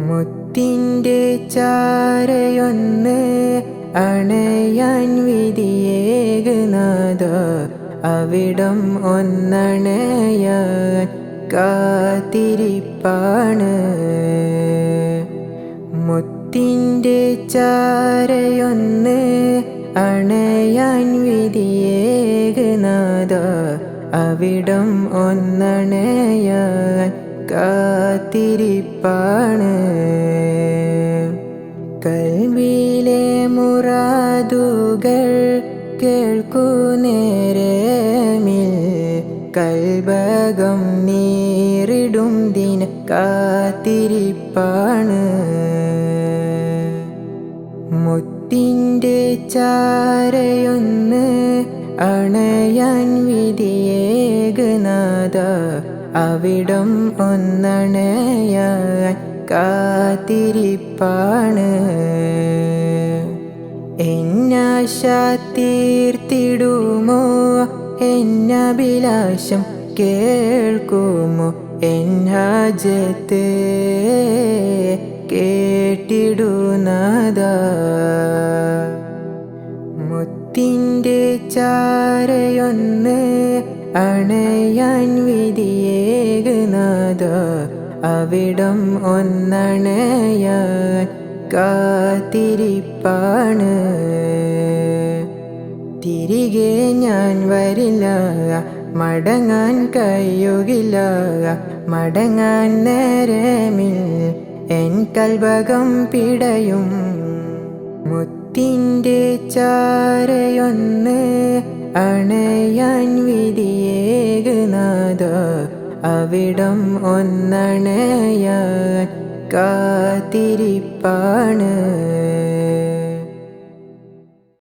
മുത്തിൻ്റെ ചാരയൊന്ന് അണയാൻ വിധിയേകുന്നത് അവിടം ഒന്നണയാൻ കാത്തിരിപ്പാണ്. മുത്തിൻ്റെ ചാരയൊന്ന് അണയാൻ വിധിയേകുന്നത് അവിടം ഒന്നണയാൻ കാത്തിരിപ്പാണ്. കൽവിലെ മുറാദുകൾ കേൾക്കുന്നേരമിൽ കൽബകം നീറിടും ദിന കാത്തിരിപ്പാണ്. മുത്തിൻ്റെ ചാരയൊന്ന് അണയാൻ വിധിയേകുന്നത് അവിടം ഒന്നണയാൻ കാത്തിരിപ്പാണ്. എന്നാശ തീർത്തിടുമോ എന്നഭിലാഷം കേൾക്കുമോ എൻ ഹാജത്ത് കേട്ടിടുന്നതാ. മുത്തിൻ്റെ ചാരയൊന്ന് അണയാൻ വിധിയേകുന്നത് അവിടം ഒന്നണയാൻ കാത്തിരിപ്പാണ്. തിരികെ ഞാൻ വരില്ല, മടങ്ങാൻ കഴിയുകില്ല. മടങ്ങാൻ നേരമിൽ എൻ കൽബകം പിടയും. മുത്തിൻ്റെ ചാരയൊന്ന് അണയാൻ വിധിയേകുന്നത് അവിടം ഒന്നണയാൻ കാത്തിരിപ്പാണ്.